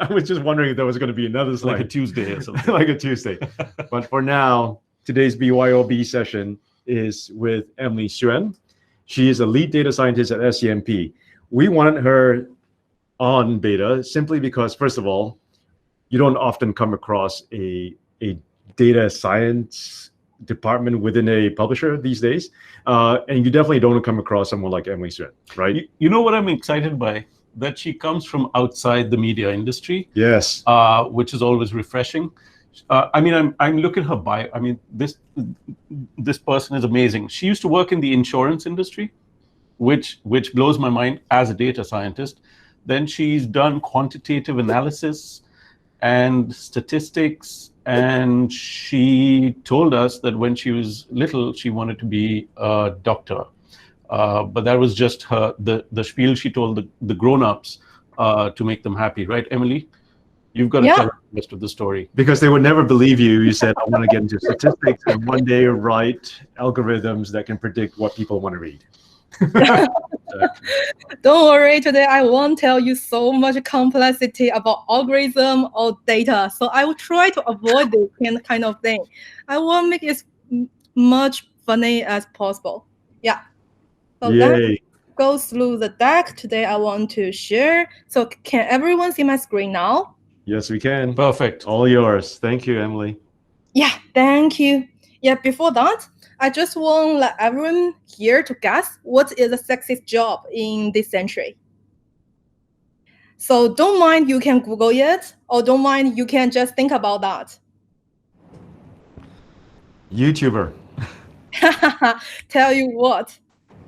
I was just wondering if there was going to be another slide. Like a Tuesday or something. Like a Tuesday. But for now, today's BYOB session is with Emily Xuan. She is a lead data scientist at SCMP. We wanted her on beta simply because, first of all, you don't often come across a data science department within a publisher these days. And you definitely don't come across someone like Emily Xuan, right? You know what I'm excited by? That she comes from outside the media industry. Yes. Which is always refreshing. I mean, I'm looking at her bio. I mean, this person is amazing. She used to work in the insurance industry, which blows my mind as a data scientist. Then she's done quantitative analysis and statistics, and she told us that when she was little, she wanted to be a doctor. But that was just the spiel she told the grown-ups to make them happy, right, Emily? You've got to tell the rest of the story. Because they would never believe you. You said, I want to get into statistics and one day write algorithms that can predict what people want to read. Don't worry, today I won't tell you so much complexity about algorithm or data. So I will try to avoid this kind of thing. I will make it as much funny as possible. Yeah. So let's go through the deck. Today I want to share. So can everyone see my screen now? Yes, we can. Perfect. All yours. Thank you, Emily. Yeah, thank you. Yeah, before that, I just want let everyone here to guess what is a sexist job in this century. So don't mind, you can Google it, or don't mind, you can just think about that. YouTuber. Tell you what.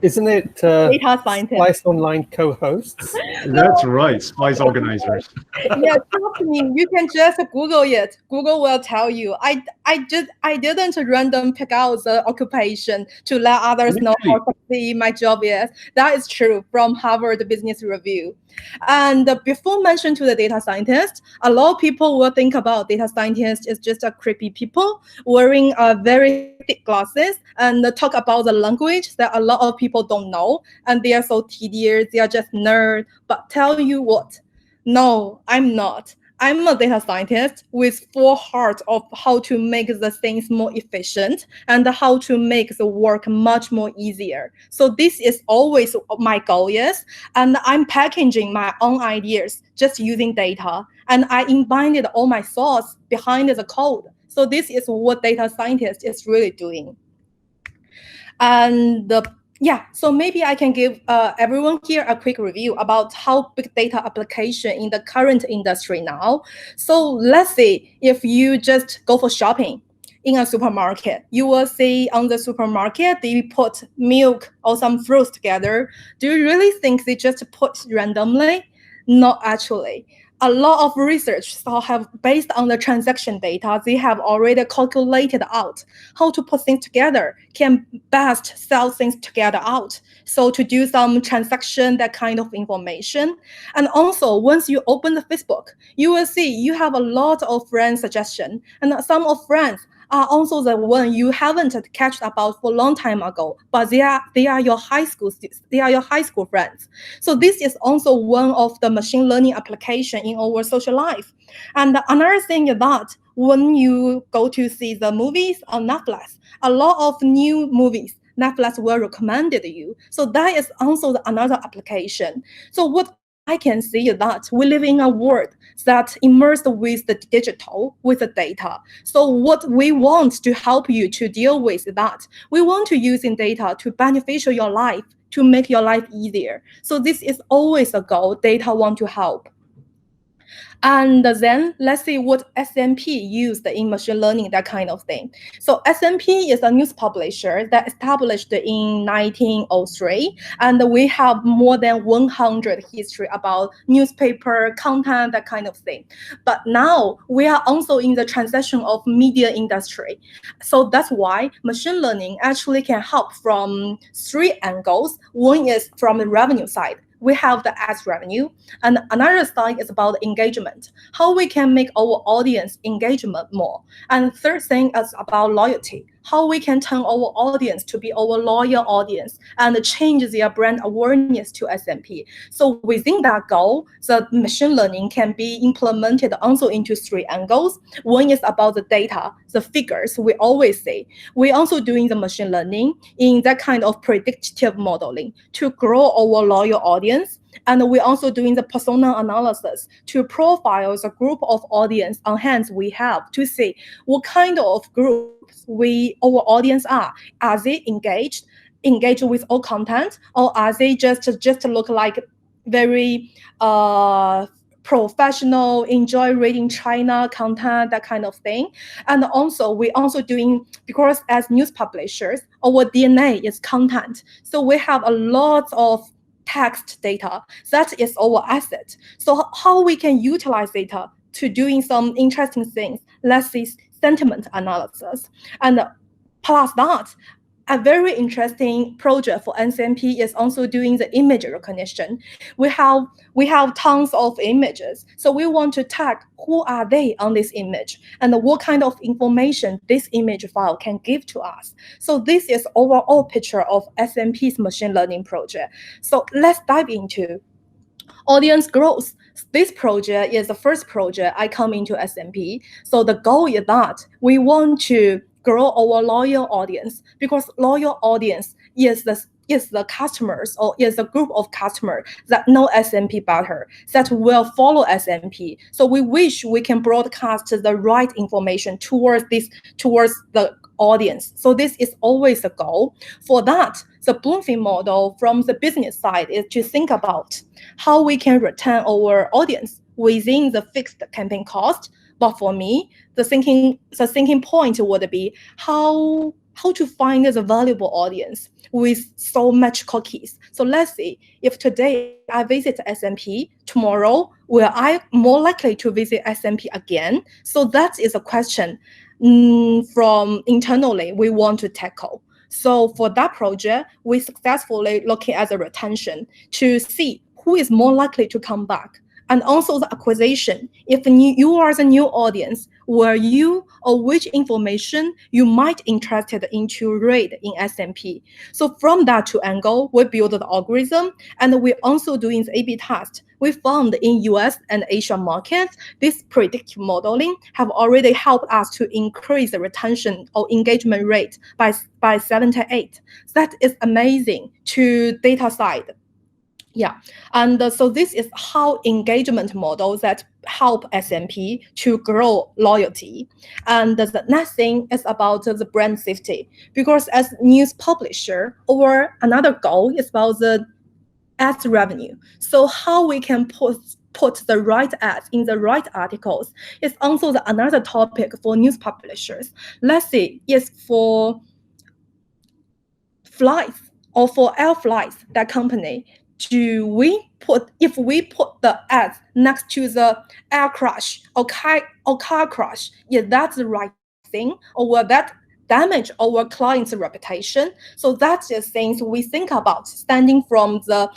Isn't it data scientist? Spice Online co-hosts? That's right, Spice organizers. Yeah, trust me, you can just Google it. Google will tell you. I didn't random pick out the occupation to let others know how sexy my job is. That is true from Harvard Business Review. And before mention to the data scientist, a lot of people will think about data scientist is just a creepy people wearing very thick glasses and talk about the language that a lot of people don't know. And they are so tedious, they are just nerds. But tell you what, no, I'm not. I'm a data scientist with full heart of how to make the things more efficient and how to make the work much more easier. So this is always my goal is, and I'm packaging my own ideas just using data, and I embedded all my thoughts behind the code. So this is what data scientist is really doing. And yeah, so maybe I can give everyone here a quick review about how big data application in the current industry now. So let's say if you just go for shopping in a supermarket, you will see on the supermarket, they put milk or some fruits together. Do you really think they just put randomly? Not actually. A lot of research have based on the transaction data, they have already calculated out how to put things together, can best sell things together out. So to do some transaction, that kind of information. And also, once you open the Facebook, you will see you have a lot of friend suggestion, and some of friends are also the one you haven't catched about for a long time ago, but they are your high school students, they are your high school friends. So this is also one of the machine learning application in our social life. And another thing is that when you go to see the movies on Netflix, a lot of new movies Netflix will recommend it to you. So that is also another application. So what I can see that we live in a world that immersed with the digital, with the data. So what we want to help you to deal with that, we want to use in data to beneficial your life, to make your life easier. So this is always a goal data want to help. And then let's see what SCMP used in machine learning, that kind of thing. So SCMP is a news publisher that established in 1903, and we have more than 100 history about newspaper content, that kind of thing. But now we are also in the transition of media industry. So that's why machine learning actually can help from 3 angles. One is from the revenue side. We have the ads revenue, and another side is about engagement, how we can make our audience engagement more. And third thing is about loyalty, how we can turn our audience to be our loyal audience and change their brand awareness to SCMP. So within that goal, the machine learning can be implemented also into 3 angles. One is about the data, the figures we always say. We're also doing the machine learning in that kind of predictive modeling to grow our loyal audience. And we're also doing the persona analysis to profile the group of audience on hand we have to see what kind of groups our audience are. Are they engaged with all content, or are they just look like very professional, enjoy reading China content, that kind of thing. And also we also doing, because as news publishers, our DNA is content. So we have a lot of text data. That is our asset. So how we can utilize data to doing some interesting things, let's say sentiment analysis. And plus that, a very interesting project for SCMP is also doing the image recognition. We have tons of images. So we want to tag who are they on this image and what kind of information this image file can give to us. So this is overall picture of SCMP's machine learning project. So let's dive into audience growth. This project is the first project I come into SCMP. So the goal is that we want to grow our loyal audience, because loyal audience is the customers, or is a group of customers that know SCMP better, that will follow SCMP. So we wish we can broadcast the right information towards the audience. So this is always the goal. For that, the Bloomfield model from the business side is to think about how we can retain our audience within the fixed campaign cost. But for me, the thinking point would be how to find the valuable audience with so much cookies. So let's see, if today I visit SCMP, tomorrow will I more likely to visit SCMP again? So that is a question from internally we want to tackle. So for that project, we successfully looking at the retention to see who is more likely to come back. And also the acquisition. If you are the new audience, where you or which information you might interested in to read in SCMP. So from that 2 angle, we build the algorithm, and we're also doing the A/B test. We found in US and Asia markets, this predictive modeling have already helped us to increase the retention or engagement rate by 7 to 8. That is amazing to data side. Yeah, and so this is how engagement models that help SCMP to grow loyalty. And the next thing is about the brand safety, because as news publisher, or another goal is about the ads revenue. So how we can put the right ads in the right articles is also another topic for news publishers. Let's say, yes, for flights or for air flights, that company, if we put the ads next to the air crash or car crash, yeah, that's the right thing, or will that damage our client's reputation? So that's the things we think about standing from the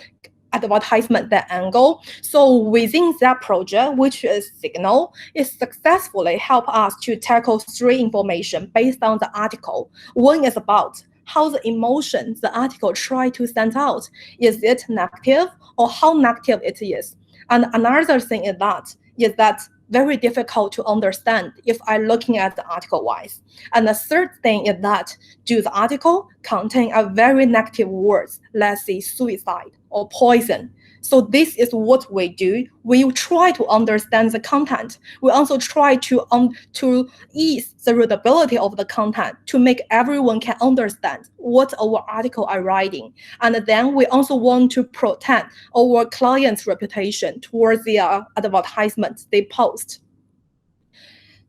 advertisement that angle. So within that project, which is Signal, it successfully helped us to tackle 3 information based on the article. One is about how the emotion the article try to send out. Is it negative, or how negative it is? And another thing is that very difficult to understand if I'm looking at the article wise. And the third thing is that do the article contain a very negative words, let's say suicide or poison? So this is what we do. We try to understand the content. We also try to ease the readability of the content to make everyone can understand what our article are writing. And then we also want to protect our clients' reputation towards their advertisements they post.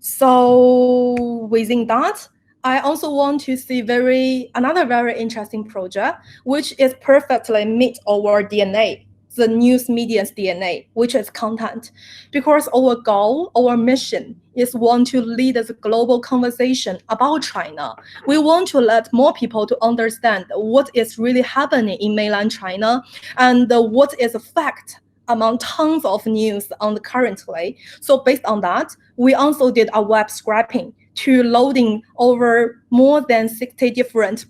So within that, I also want to see another very interesting project, which is perfectly meet our DNA, the news media's DNA, which is content. Because our goal, our mission is want to lead the global conversation about China. We want to let more people to understand what is really happening in mainland China and what is a fact among tons of news on the currently. So based on that, we also did a web scraping to loading over more than 60 different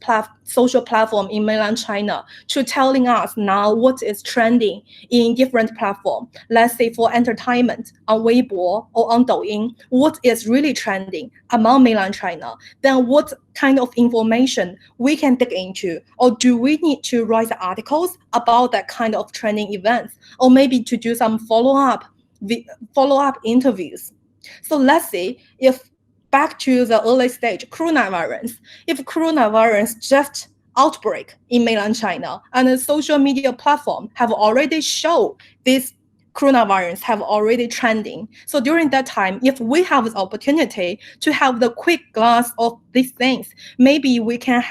social platforms in mainland China to telling us now what is trending in different platforms. Let's say for entertainment on Weibo or on Douyin, what is really trending among mainland China? Then what kind of information we can dig into? Or do we need to write articles about that kind of trending events? Or maybe to do some follow-up interviews? So let's say if back to the early stage, coronavirus. If coronavirus just outbreak in mainland China and the social media platform have already shown this coronavirus have already trending. So during that time, if we have the opportunity to have the quick glance of these things, maybe we can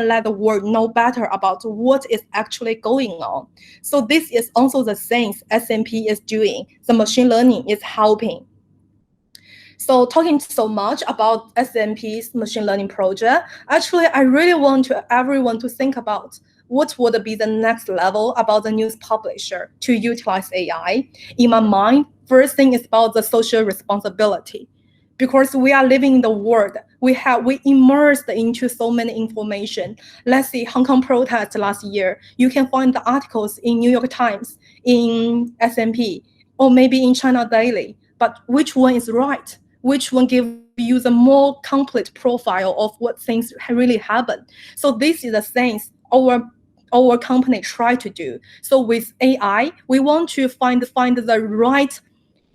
let the world know better about what is actually going on. So this is also the things SCMP is doing. The machine learning is helping. So talking so much about SCMP's machine learning project, actually, I really want everyone to think about what would be the next level about the news publisher to utilize AI. In my mind, first thing is about the social responsibility. Because we are living in the world, we immersed into so many information. Let's see, Hong Kong protests last year. You can find the articles in New York Times, in SCMP, or maybe in China Daily. But which one is right? Which one gives you the more complete profile of what things really happen? So this is the things our company try to do. So with AI, we want to find the right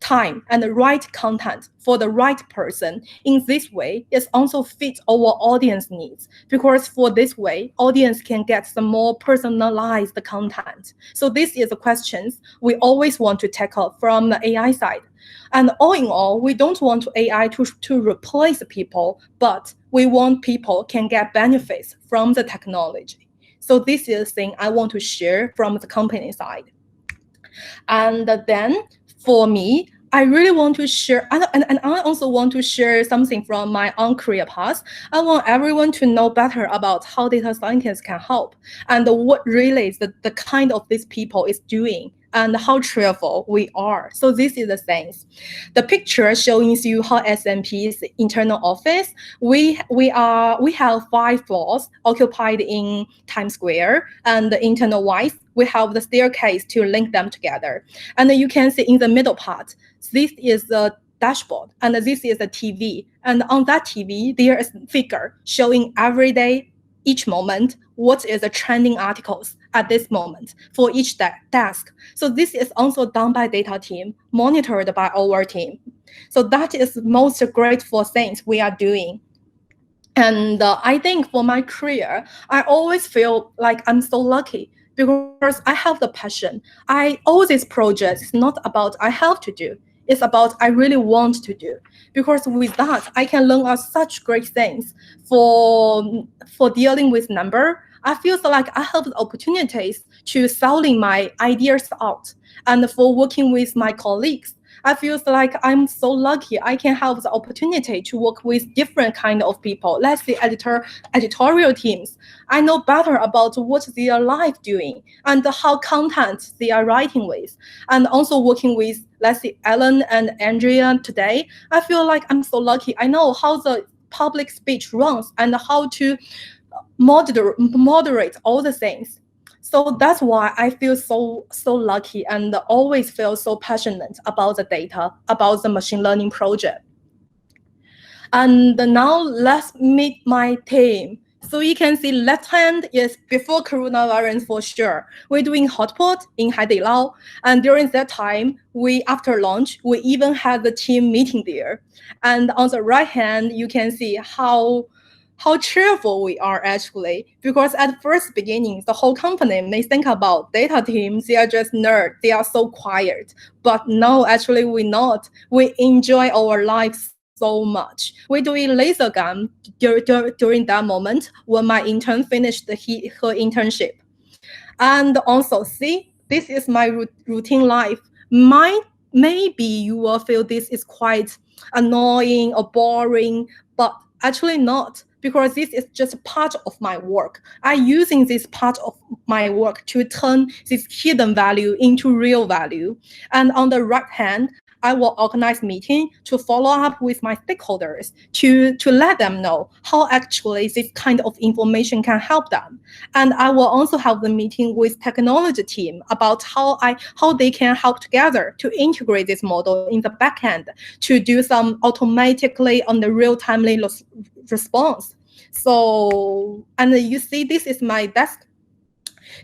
time and the right content for the right person. In this way, it also fits our audience needs, because for this way, audience can get some more personalized content. So this is the questions we always want to tackle from the AI side. And all in all, we don't want AI to replace people, but we want people can get benefits from the technology. So this is the thing I want to share from the company side. And then for me, I really want to share, and I also want to share something from my own career path. I want everyone to know better about how data scientists can help and what really the kind of these people is doing and how cheerful we are. So this is the things. The picture showing you how SCMP's internal office, we have 5 floors occupied in Times Square, and the internal wise, we have the staircase to link them together. And you can see in the middle part, this is the dashboard, and this is the TV. And on that TV, there is a figure showing every day, each moment, what is the trending articles at this moment for each desk. So this is also done by data team, monitored by our team. So that is most grateful things we are doing. And I think for my career, I always feel like I'm so lucky because I have the passion. All these projects is not about I have to do. It's about I really want to do. Because with that, I can learn such great things for dealing with number. I feel like I have the opportunities to selling my ideas out. And for working with my colleagues, I feel like I'm so lucky I can have the opportunity to work with different kind of people. Let's say editorial teams. I know better about what they are live doing and how content they are writing with. And also working with, let's say, Ellen and Andrea today, I feel like I'm so lucky. I know how the public speech runs and how to moderate all the things. So that's why I feel so lucky and always feel so passionate about the data, about the machine learning project. And now let's meet my team. So you can see left hand is before coronavirus for sure. We're doing hotpot in Haidilao. And during that time, after launch, we even had the team meeting there. And on the right hand, you can see how cheerful we are actually, because at first beginning, the whole company may think about data teams, they are just nerds, they are so quiet. But no, actually we're not. We enjoy our lives so much. We're doing laser gun during that moment when my intern finished her internship. And also, see, this is my routine life. Maybe you will feel this is quite annoying or boring, but actually not, because this is just part of my work. I'm using this part of my work to turn this hidden value into real value. And on the right hand, I will organize meeting to follow up with my stakeholders to let them know how actually this kind of information can help them. And I will also have the meeting with technology team about how they can help together to integrate this model in the backend to do some automatically on the real-time response. So, and you see, this is my desk.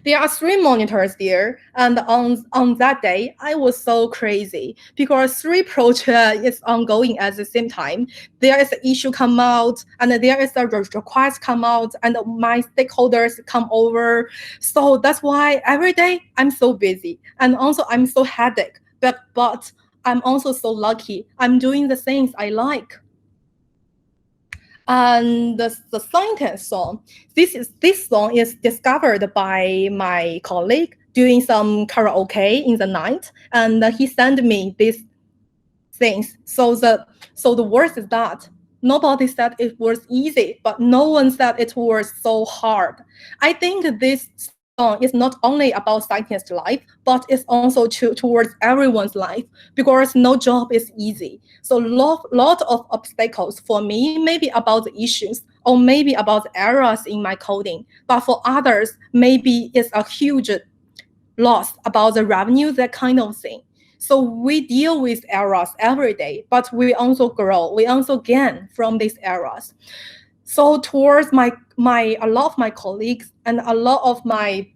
There are 3 monitors there, and on that day, I was so crazy because 3 projects is ongoing at the same time. There is an issue come out, and there is a request come out, and my stakeholders come over. So that's why every day I'm so busy, and also I'm so headache. But I'm also so lucky. I'm doing the things I like. And the scientist song, this song is discovered by my colleague doing some karaoke in the night, and he sent me these things. So the worst is that nobody said it was easy, but no one said it was so hard. I think this song is not only about scientist life, but it's also towards everyone's life, because no job is easy. So lot of obstacles for me, maybe about the issues, or maybe about errors in my coding. But for others, maybe it's a huge loss about the revenue, that kind of thing. So we deal with errors every day, but we also grow, we also gain from these errors. So towards a lot of my colleagues and a lot of my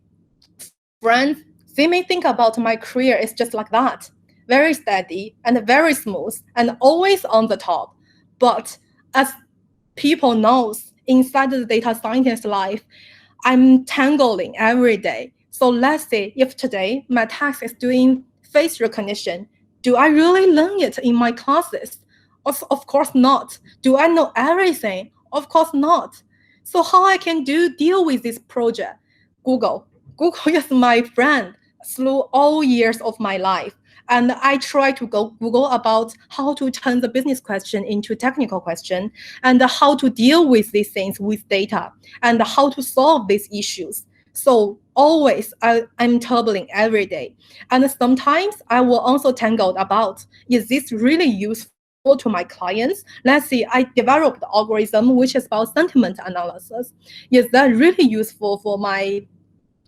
friends, they may think about my career is just like that, very steady and very smooth and always on the top. But as people knows, inside the data scientist life, I'm tangling every day. So let's say if today my task is doing face recognition, do I really learn it in my classes? Of course not. Do I know everything? Of course not. So how I can deal with this project? Google is my friend through all years of my life. And I try to go Google about how to turn the business question into technical question, and how to deal with these things with data, and how to solve these issues. So always I'm turbling every day. And sometimes I will also tangled about, is this really useful to my clients? Let's say I developed the algorithm which is about sentiment analysis. Is that really useful for my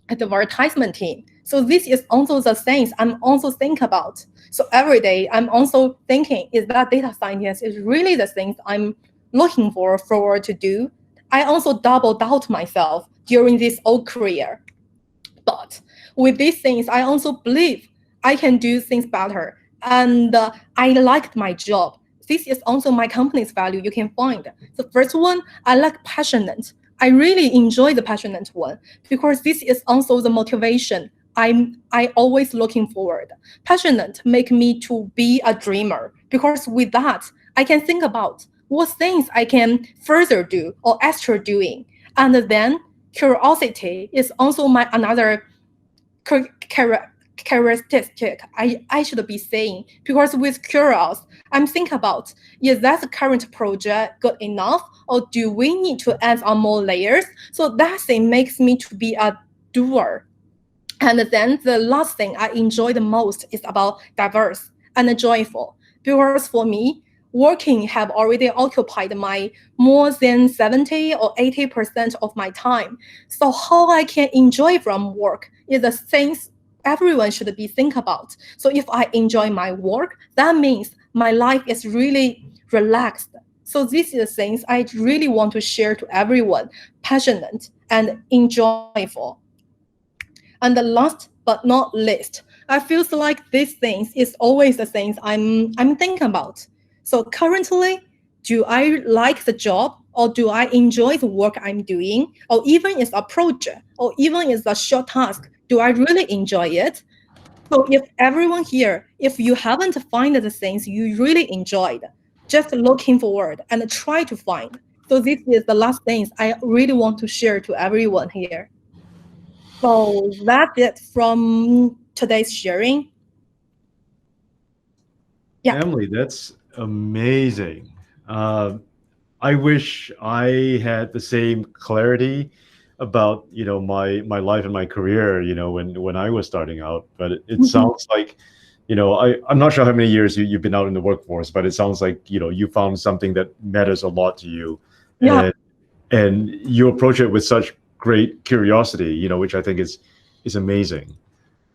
advertisement team? So this is also the things I'm also think about. So every day I'm also thinking, is that data scientist is really the things I'm looking forward to do? I also double doubt myself during this whole career. But with these things, I also believe I can do things better. And I liked my job. This is also my company's value you can find. The first one, I like passionate. I really enjoy the passionate one, because this is also the motivation I always looking forward. Passionate make me to be a dreamer, because with that, I can think about what things I can further do or extra doing. And then curiosity is also my another characteristic I should be saying, because with curious, I'm thinking about, is that the current project good enough, or do we need to add on more layers? So that thing makes me to be a doer. And then the last thing I enjoy the most is about diverse and joyful, because for me, working have already occupied my more than 70 or 80% of my time. So how I can enjoy from work is the things everyone should be think about. So if I enjoy my work, that means my life is really relaxed. So these are the things I really want to share to everyone, passionate and enjoyable. And the last but not least, I feel like these things is always the things I'm thinking about. So currently, do I like the job, or do I enjoy the work I'm doing? Or even it's a project, or even it's a short task, do I really enjoy it? So if everyone here, if you haven't found the things you really enjoyed, just looking forward and try to find. So this is the last things I really want to share to everyone here. So that's it from today's sharing. Yeah. Emily, that's amazing. I wish I had the same clarity about my life and my career when I was starting out. But it sounds like I'm not sure how many years you've been out in the workforce, but it sounds like, you found something that matters a lot to you. Yeah. And you approach it with such great curiosity, which I think is amazing.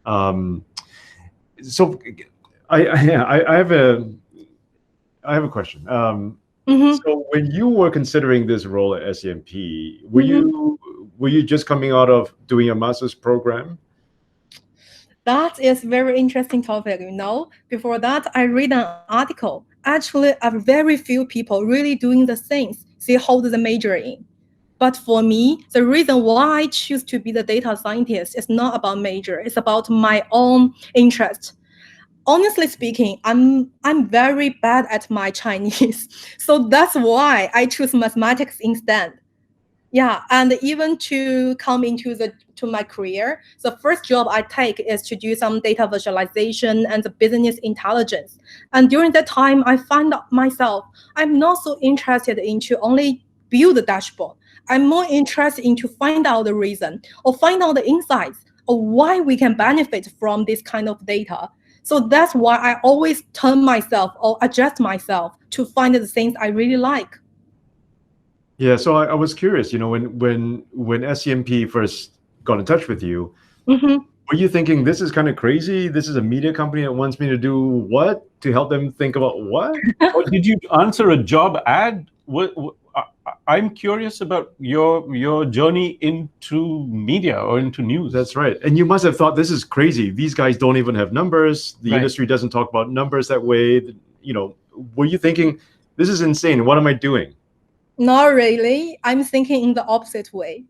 So I have a question. So when you were considering this role at SCMP, were you just coming out of doing a master's program? That is very interesting topic, Before that, I read an article. Actually, very few people really doing the things they hold the major in. But for me, the reason why I choose to be the data scientist is not about major. It's about my own interest. Honestly speaking, I'm very bad at my Chinese. So that's why I choose mathematics instead. Yeah, and even to come into my career, the first job I take is to do some data visualization and the business intelligence. And during that time, I find myself, I'm not so interested into only build the dashboard. I'm more interested in to find out the reason or find out the insights of why we can benefit from this kind of data. So that's why I always turn myself or adjust myself to find the things I really like. Yeah, so I was curious, when SCMP first got in touch with you, were you thinking this is kind of crazy? This is a media company that wants me to do what? To help them think about what? Or did you answer a job ad? I'm curious about your journey into media or into news. That's right. And you must have thought, this is crazy. These guys don't even have numbers. The industry doesn't talk about numbers that way. Were you thinking, this is insane. What am I doing? Not really. I'm thinking in the opposite way.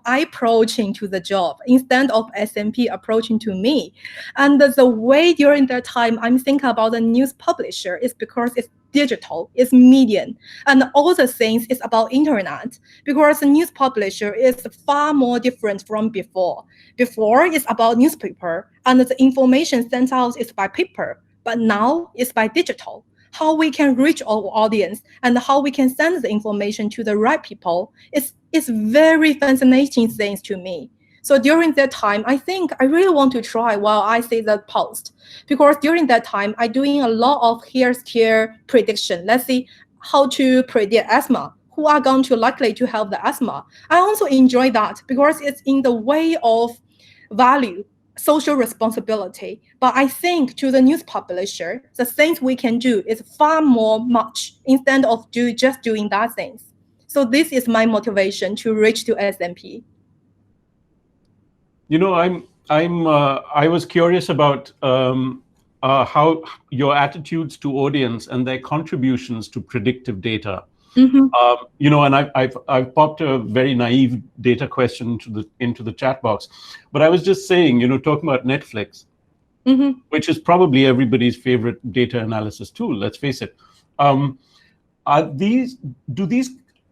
I approaching to the job instead of SCMP approaching to me. And the way during that time I'm thinking about the news publisher is because it's digital, it's medium, and all the things is about internet. Because the news publisher is far more different from before. Before it's about newspaper, and the information sent out is by paper, but now it's by digital. How we can reach our audience and how we can send the information to the right people is very fascinating things to me. So during that time, I think I really want to try while I see that post. Because during that time, I'm doing a lot of healthcare prediction. Let's see how to predict asthma, who are going to likely to have the asthma. I also enjoy that because it's in the way of value, social responsibility. But I think to the news publisher, the things we can do is far more much instead of just doing that things. So this is my motivation to reach to SCMP. I was curious about how your attitudes to audience and their contributions to predictive data. And I've popped a very naive data question into the chat box, but I was just saying, talking about Netflix, which is probably everybody's favorite data analysis tool. Let's face it.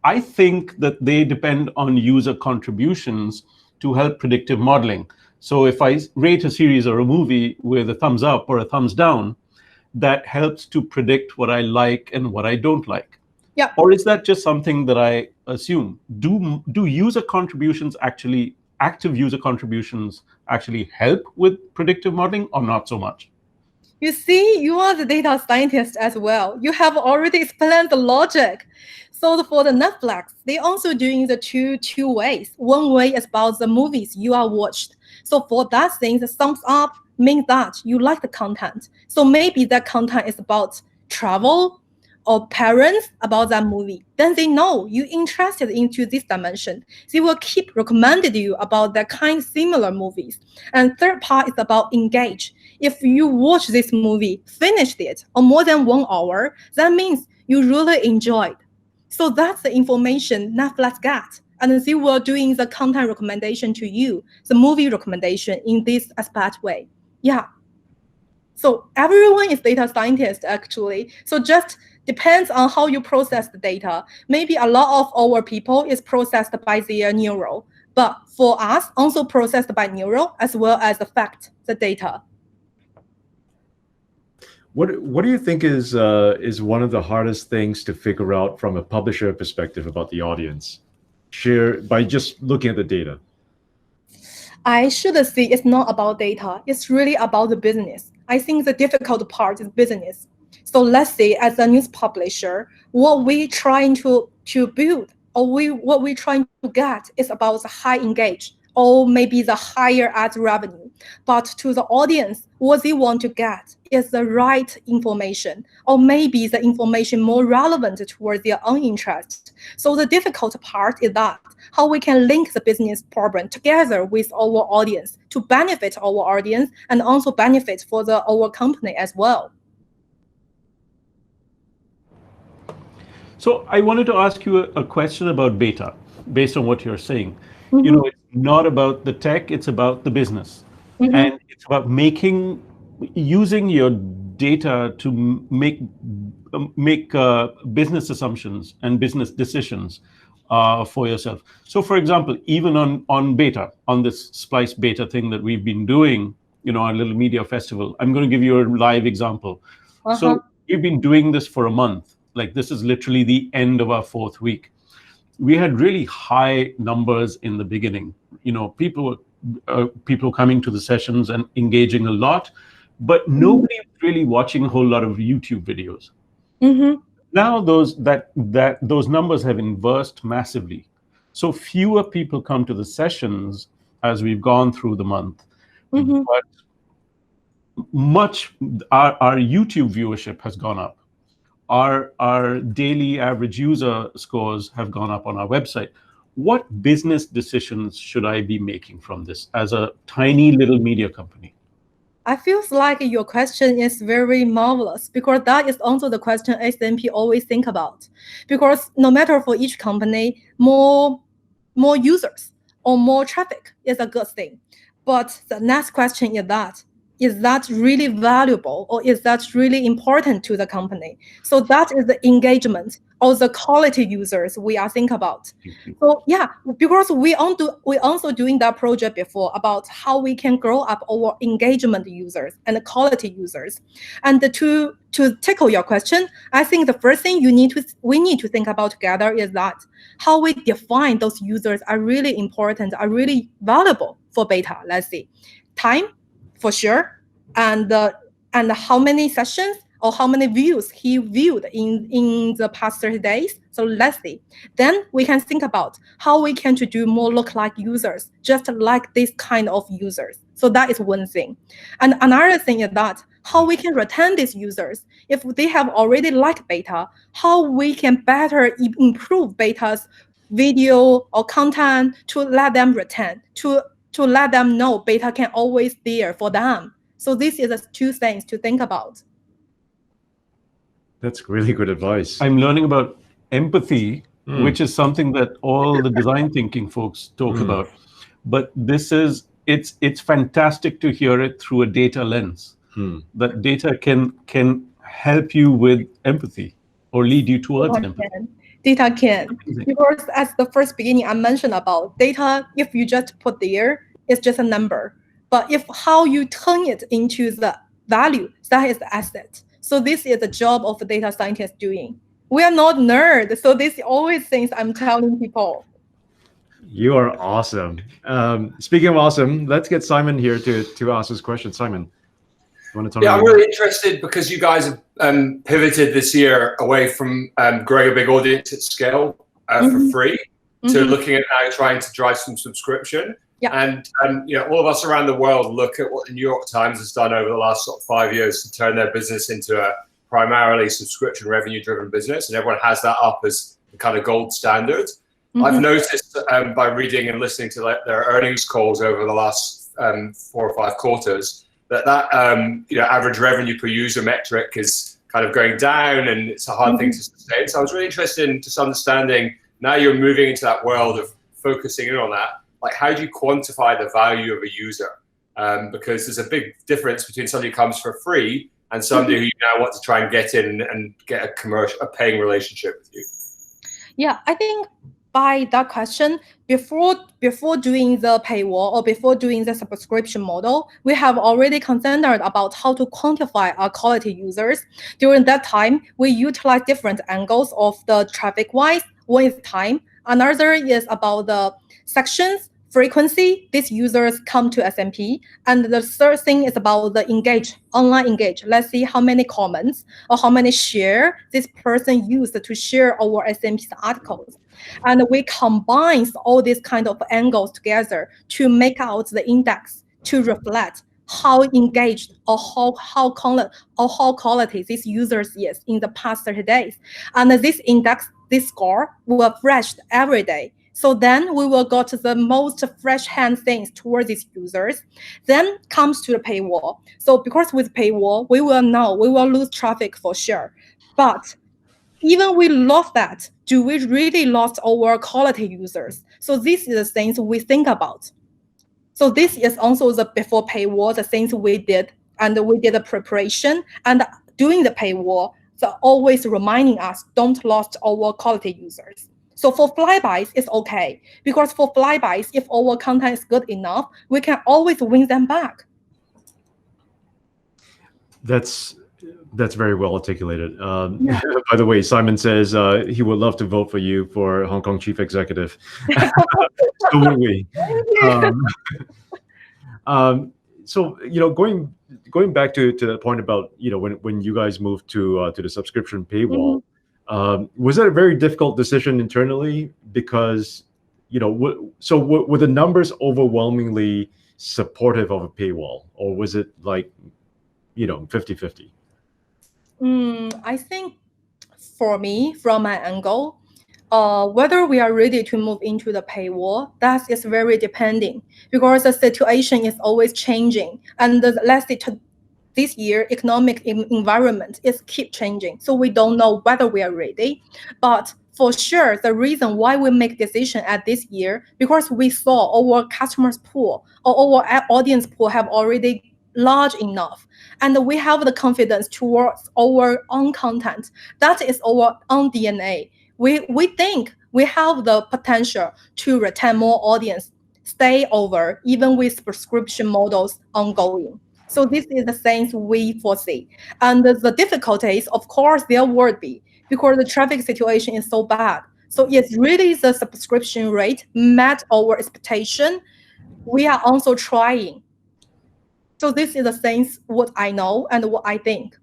I think that they depend on user contributions to help predictive modeling. So if I rate a series or a movie with a thumbs up or a thumbs down, that helps to predict what I like and what I don't like. Yeah. Or is that just something that I assume? Do user contributions active user contributions actually help with predictive modeling or not so much? You see, you are the data scientist as well. You have already explained the logic. So for the Netflix, they also doing the two ways. One way is about the movies you are watched. So for that thing, the thumbs up means that you like the content. So maybe that content is about travel or parents about that movie. Then they know you interested into this dimension. They will keep recommending you about that kind of similar movies. And third part is about engage. If you watch this movie, finished it, or more than 1 hour, that means you really enjoyed. So that's the information Netflix got. And they were doing the content recommendation to you, the movie recommendation in this aspect way. Yeah. So everyone is data scientist actually. So just depends on how you process the data. Maybe a lot of our people is processed by their neural, but for us, also processed by neural as well as the fact, the data. What do you think is one of the hardest things to figure out from a publisher perspective about the audience? By just looking at the data. I should say it's not about data. It's really about the business. I think the difficult part is business. So let's say as a news publisher, what we trying to build or what we trying to get is about the high engage or maybe the higher ad revenue. But to the audience, what they want to get is the right information, or maybe the information more relevant towards their own interest. So the difficult part is that how we can link the business problem together with our audience to benefit our audience and also benefit for our company as well. So I wanted to ask you a question about beta, based on what you're saying. It's not about the tech, it's about the business. And it's about using your data to make business assumptions and business decisions for yourself. So for example, even on beta, on this Splice beta thing that we've been doing, our little media festival, I'm going to give you a live example. So we've been doing this for a month. Like, this is literally the end of our 4th week. We had really high numbers in the beginning. People coming to the sessions and engaging a lot, but nobody was really watching a whole lot of YouTube videos. Now those numbers have inversed massively. So fewer people come to the sessions as we've gone through the month. But our YouTube viewership has gone up. Our daily average user scores have gone up on our website. What business decisions should I be making from this as a tiny little media company? I feel like your question is very marvelous, because that is also the question SCMP always think about. Because no matter for each company, more users or more traffic is a good thing. But the next question is that really valuable, or is that really important to the company? So that is the engagement or the quality users we are think about. So yeah, because we also doing that project before about how we can grow up our engagement users and the quality users. And to tackle your question, I think the first thing we need to think about together is that how we define those users are really important, are really valuable for beta. Let's see, time, for sure, and how many sessions or how many views he viewed in the past 30 days. So let's see. Then we can think about how we can to do more lookalike users, just like this kind of users. So that is one thing. And another thing is that how we can retain these users. If they have already liked beta, how we can better improve beta's video or content to let them retain, to let them know beta can always there for them. So this is the 2 things to think about. That's really good advice. I'm learning about empathy, which is something that all the design thinking folks talk about. But it's fantastic to hear it through a data lens. That data can help you with empathy or lead you towards empathy. Data can. Because at the first beginning, I mentioned about data, if you just put there, it's just a number. But if how you turn it into the value, that is the asset. So this is the job of a data scientist doing. We are not nerds, so this is always things I'm telling people. You are awesome. Speaking of awesome, let's get Simon here to ask his question. Simon, you want to tell me? Yeah, I'm really interested because you guys have pivoted this year away from growing a big audience at scale for free to looking at now trying to drive some subscription. Yeah. And all of us around the world look at what the New York Times has done over the last 5 years to turn their business into a primarily subscription revenue-driven business, and everyone has that up as the kind of gold standard. I've noticed by reading and listening to their earnings calls over the last 4 or 5 quarters that average revenue per user metric is kind of going down, and it's a hard thing to sustain. So I was really interested in just understanding, now you're moving into that world of focusing in on that, like how do you quantify the value of a user? Because there's a big difference between somebody who comes for free and somebody who you now want to try and get in and get a paying relationship with you. Yeah, I think by that question, before doing the paywall or before doing the subscription model, we have already considered about how to quantify our quality users. During that time, we utilize different angles of the traffic-wise. One is time. Another is about the sections frequency these users come to SCMP. And the third thing is about the online engage. Let's see how many comments or how many share this person used to share our SCMP's articles. And we combine all these kind of angles together to make out the index to reflect how engaged or how quality these users is in the past 30 days. And this index, this score will refresh every day. So then we will go to the most fresh hand things towards these users. Then comes to the paywall. So because with paywall, we will know we will lose traffic for sure. But even we lost that, do we really lost our quality users? So this is the things we think about. So this is also the before paywall, the things we did, and we did the preparation. And doing the paywall, so always reminding us, don't lose our quality users. So for flybys, it's okay. Because for flybys, if our content is good enough, we can always win them back. That's very well articulated. By the way, Simon says he would love to vote for you for Hong Kong Chief Executive. So would we. So going back to the point about when you guys moved to the subscription paywall, was that a very difficult decision internally? Because were the numbers overwhelmingly supportive of a paywall, or was it like 50-50? I think for me, from my angle, whether we are ready to move into the paywall, that is very depending, because the situation is always changing. And let's say this year, economic environment is keep changing. So we don't know whether we are ready. But for sure, the reason why we make decision at this year, because we saw our customers pool or our audience pool have already large enough, and we have the confidence towards our own content. That is our own DNA. We think we have the potential to retain more audience, stay over, even with subscription models ongoing. So this is the things we foresee. And the difficulties, of course, there would be, because the traffic situation is so bad. So it's really the subscription rate met our expectation. We are also trying. So this is the things what I know and what I think.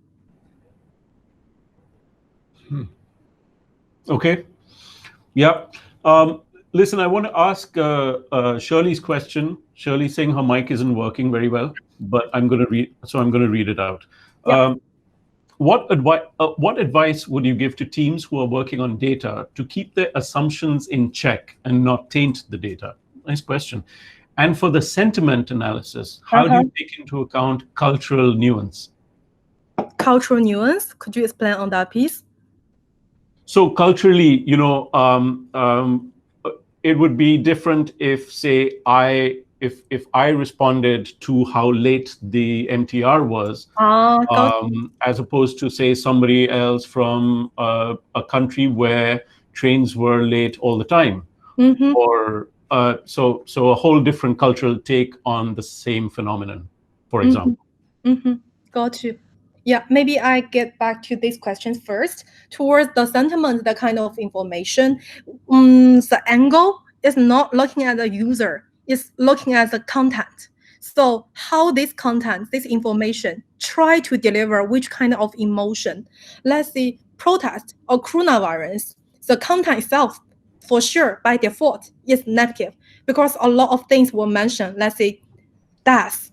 Okay. Yeah. Listen, I want to ask Shirley's question. Shirley's saying her mic isn't working very well, but I'm going to read it out. Yeah. What advice would you give to teams who are working on data to keep their assumptions in check and not taint the data? Nice question. And for the sentiment analysis, how do you take into account cultural nuance? Cultural nuance? Could you explain on that piece? So culturally, it would be different if, say, if I responded to how late the MTR was, as opposed to, say, somebody else from a country where trains were late all the time, or so a whole different cultural take on the same phenomenon, for example. Got you. Yeah, maybe I get back to these questions first. Towards the sentiment, the kind of information, the angle is not looking at the user, it's looking at the content. So how this content, this information, try to deliver which kind of emotion. Let's say protest or coronavirus, the content itself, for sure, by default, is negative, because a lot of things were mentioned, let's say death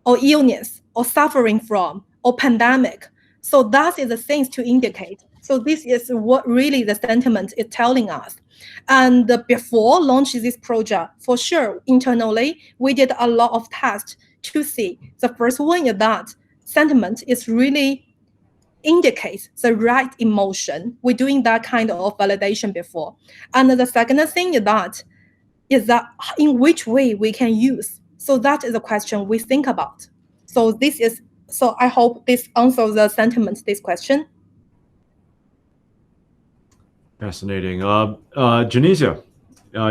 or illness or suffering from or pandemic. So that is the things to indicate. So this is what really the sentiment is telling us. And before launching this project, for sure, internally, we did a lot of tests to see. The first one is that sentiment is really indicates the right emotion. We're doing that kind of validation before. And the second thing is that in which way we can use. So that is a question we think about. So I hope this answers the sentiment, this question. Fascinating. Janesia,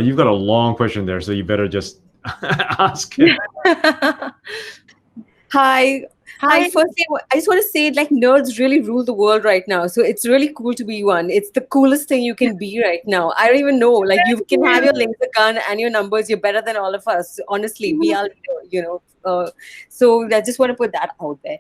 you've got a long question there, so you better just ask it. Hi. Hi, firstly, I just want to say, like, nerds really rule the world right now. So it's really cool to be one. It's the coolest thing you can be right now. I don't even know. Like, you can have your laser gun and your numbers. You're better than all of us. Honestly, we are, so I just want to put that out there.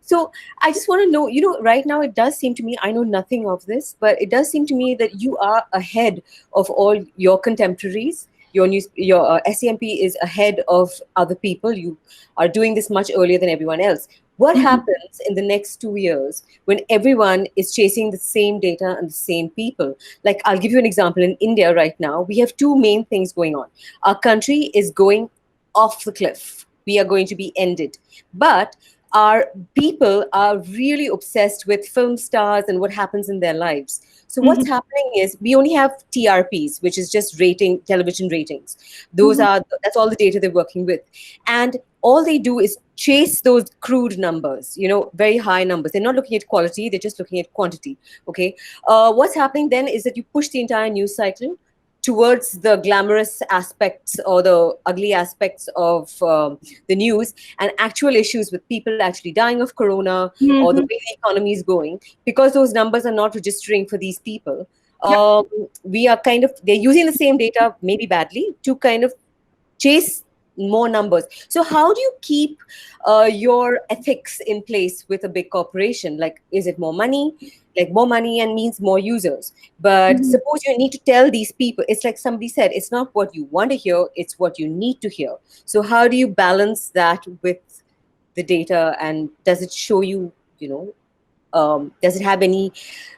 So I just want to know, right now it does seem to me, I know nothing of this, but it does seem to me that you are ahead of all your contemporaries. Your SCMP is ahead of other people. You are doing this much earlier than everyone else. What happens in the next 2 years when everyone is chasing the same data and the same people? Like, I'll give you an example. In India right now, we have two main things going on. Our country is going off the cliff. We are going to be ended. But our people are really obsessed with film stars and what happens in their lives. So what's happening is we only have TRPs, which is just television ratings. That's all the data they're working with. And all they do is chase those crude numbers, very high numbers. They're not looking at quality, they're just looking at quantity, okay? What's happening then is that you push the entire news cycle towards the glamorous aspects or the ugly aspects of the news and actual issues with people actually dying of corona or the way the economy is going, because those numbers are not registering for these people. We are they're using the same data, maybe badly, to kind of chase more numbers. So how do you keep your ethics in place with a big corporation? Like, is it more money? Like, more money and means more users. But suppose you need to tell these people, it's like somebody said, it's not what you want to hear, it's what you need to hear. So how do you balance that with the data? And does it show you, does it have any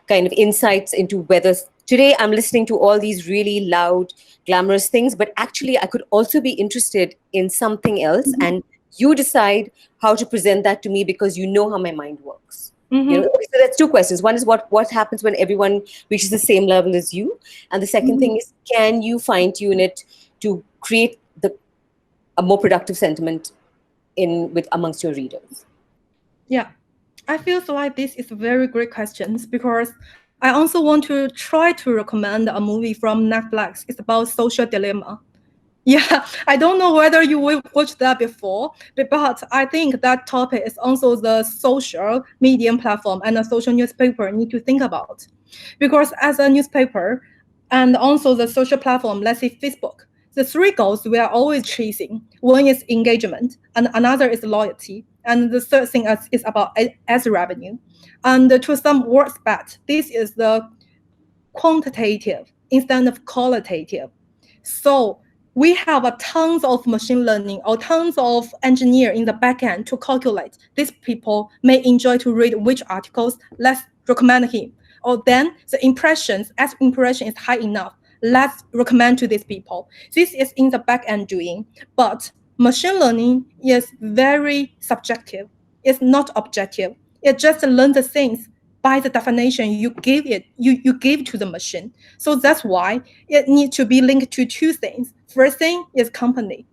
kind of insights into whether today I'm listening to all these really loud, glamorous things, but actually I could also be interested in something else, and you decide how to present that to me because you know how my mind works. So that's two questions. One is what happens when everyone reaches the same level as you, and the second thing is, can you fine tune it to create a more productive sentiment amongst your readers? Yeah, I feel like this is a very great questions, because I also want to try to recommend a movie from Netflix. It's about social dilemma. Yeah, I don't know whether you will watch that before, but I think that topic is also the social media platform and a social newspaper need to think about. Because as a newspaper and also the social platform, let's say Facebook, the three goals we are always chasing. One is engagement, and another is loyalty, and the third thing is about ads revenue. And to some words back, this is the quantitative instead of qualitative. So we have tons of machine learning or tons of engineer in the backend to calculate these people may enjoy to read which articles. Let's recommend him. Or then the impressions, as impression is high enough, let's recommend to these people. This is in the backend doing, but machine learning is very subjective. It's not objective. It just learns the things by the definition you give it, you give to the machine. So that's why it needs to be linked to two things. First thing is company.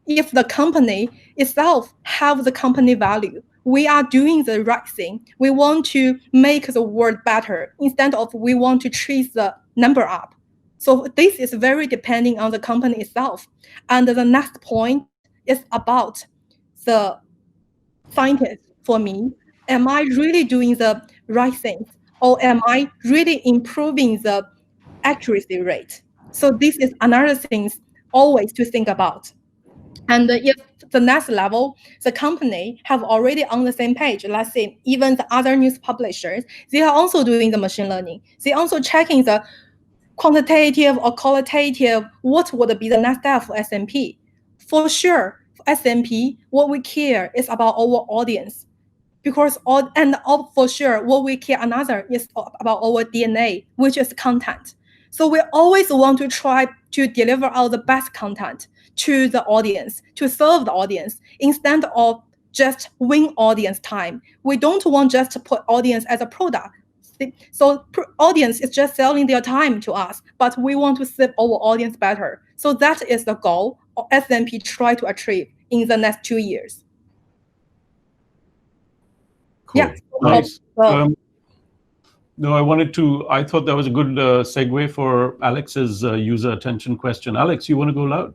If the company itself have the company value, we are doing the right thing. We want to make the world better instead of we want to chase the number up. So this is very depending on the company itself. And the next point is about the scientist for me. Am I really doing the right things, or am I really improving the accuracy rate? So this is another thing always to think about. And if the next level, the company have already on the same page, let's say even the other news publishers, they are also doing the machine learning. They also checking the quantitative or qualitative, what would be the next step for SCMP. For sure, for SCMP, what we care is about our audience. Because for sure, what we care another is about our DNA, which is content. So we always want to try to deliver out the best content to the audience, to serve the audience, instead of just win audience time. We don't want just to put audience as a product. So audience is just selling their time to us, but we want to serve our audience better. So that is the goal SCMP try to achieve in the next 2 years. Cool. Yeah. Nice. No, I thought that was a good segue for Alex's user attention question. Alex, you want to go loud?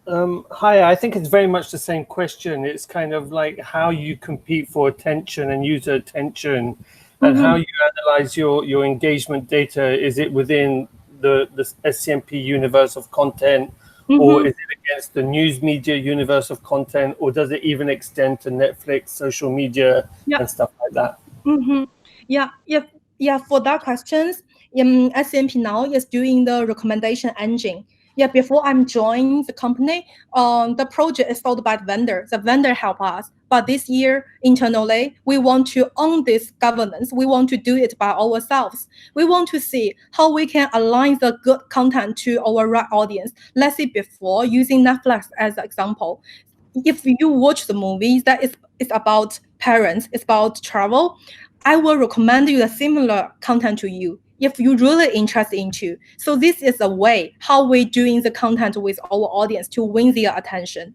Hi, I think it's very much the same question. It's kind of like how you compete for attention and user attention, and how you analyze your engagement data. Is it within the SCMP universe of content, or is it against the news media universe of content, or does it even extend to Netflix, social media, and stuff like that? Yeah. For that questions, SCMP now is doing the recommendation engine. Yeah, before I'm joining the company, the project is sold by the vendor. The vendor help us. But this year, internally, we want to own this governance. We want to do it by ourselves. We want to see how we can align the good content to our right audience. Let's say before, using Netflix as an example. If you watch the movies that is about parents, it's about travel, I will recommend you the similar content to you if you're really interested into. So this is a way how we're doing the content with our audience to win their attention.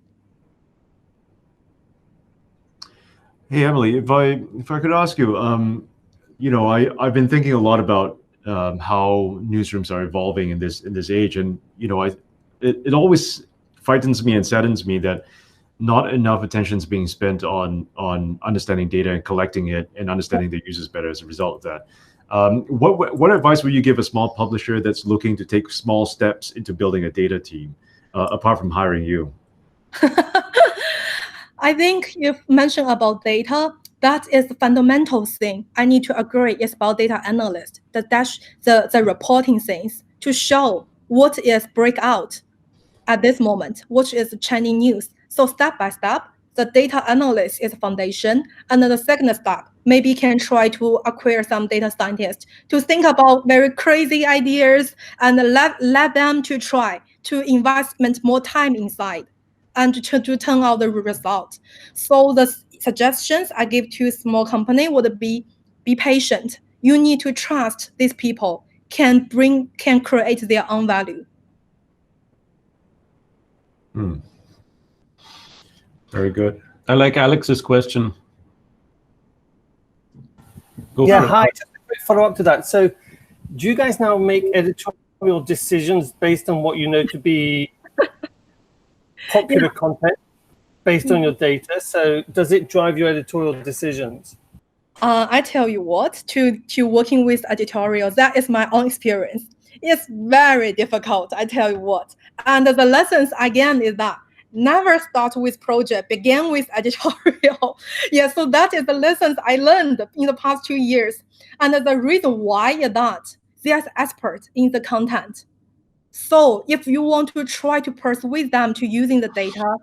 Hey Emily, if I could ask you, I've been thinking a lot about how newsrooms are evolving in this age, and it always frightens me and saddens me that not enough attention is being spent on understanding data and collecting it and understanding the users better as a result of that. What advice would you give a small publisher that's looking to take small steps into building a data team, apart from hiring you? I think you've mentioned about data. That is the fundamental thing. I need to agree. It's about data analyst, the reporting things to show what is breakout at this moment, what is trending news. So step by step, the data analyst is a foundation. And then the second step, maybe can try to acquire some data scientists to think about very crazy ideas and let them to try to investment more time inside and to turn out the result. So the suggestions I give to small company would be patient. You need to trust these people can create their own value. Very good. I like Alex's question. Hi, just a quick follow-up to that. So do you guys now make editorial decisions based on what you know to be popular content based on your data? So does it drive your editorial decisions? I tell you what, to working with editorial, that is my own experience. It's very difficult, I tell you what. And the lessons again is that never start with project, begin with editorial. So that is the lessons I learned in the past 2 years. And the reason why is that there's experts in the content. So if you want to try to persuade them to using the data,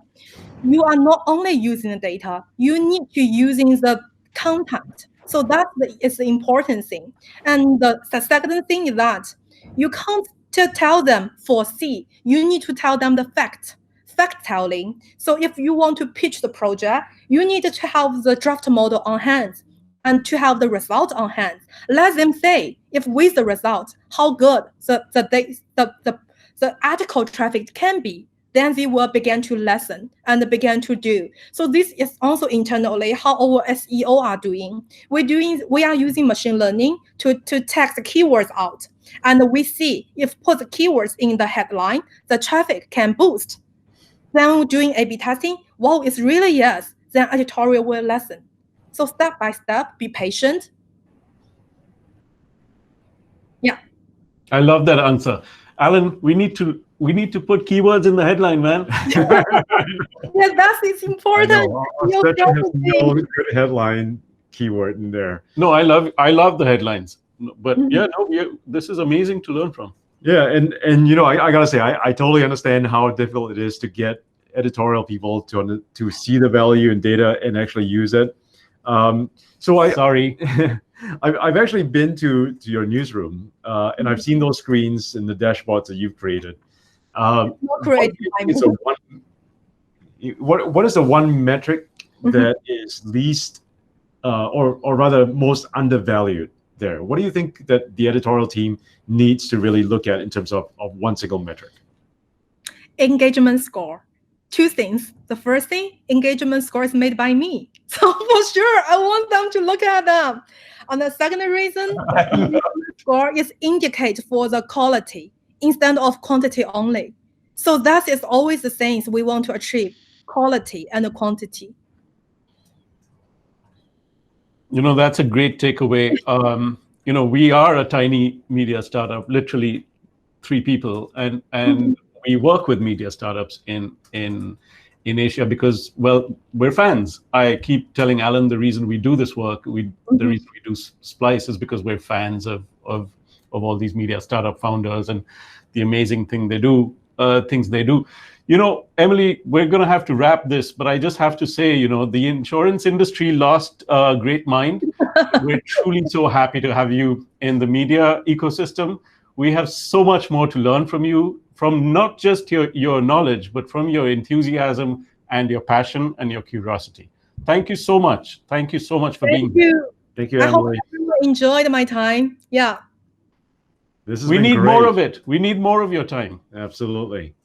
you are not only using the data, you need to using the content. So that is the important thing. And the second thing is that you can't tell them foresee. You need to tell them the fact telling. So if you want to pitch the project, you need to have the draft model on hand and to have the result on hand. Let them say if with the result, how good the article traffic can be. Then they will begin to listen and begin to do. So this is also internally how our SEO are doing. We are using machine learning to text the keywords out. And we see if put the keywords in the headline, the traffic can boost. Then doing A/B testing, wow, it's really yes, then editorial will listen. So step by step, be patient. Yeah. I love that answer. Alan, we need to put keywords in the headline, man. Yeah, that's important. No good headline keyword in there. No, I love the headlines. But this is amazing to learn from. Yeah, and I gotta say, I totally understand how difficult it is to get editorial people to see the value in data and actually use it. Sorry. I've actually been to your newsroom and I've seen those screens and the dashboards that you've created. What is the one metric that is least, or rather most undervalued there? What do you think that the editorial team needs to really look at in terms of one single metric? Engagement score. 2 things. The first thing, engagement score is made by me. So for sure, I want them to look at them. And the second reason, engagement score is indicate for the quality instead of quantity only. So that is always the things we want to achieve: quality and quantity. That's a great takeaway. We are a tiny media startup, literally 3 people, and we work with media startups in Asia because, well, we're fans. I keep telling Alan the reason we do this work, the reason we do Splice is because we're fans of all these media startup founders and the amazing things they do. Emily, we're going to have to wrap this, but I just have to say, the insurance industry lost a great mind. We're truly so happy to have you in the media ecosystem. We have so much more to learn from you, from not just your knowledge, but from your enthusiasm and your passion and your curiosity. Thank you so much. Thank you so much for being here. Thank you, I hope Emily. everyone enjoyed my time. Yeah. We need more of it. We need more of your time. Absolutely.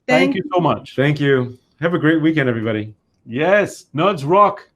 Thank you so much. Thank you. Have a great weekend, everybody. Yes, Nerds Rock.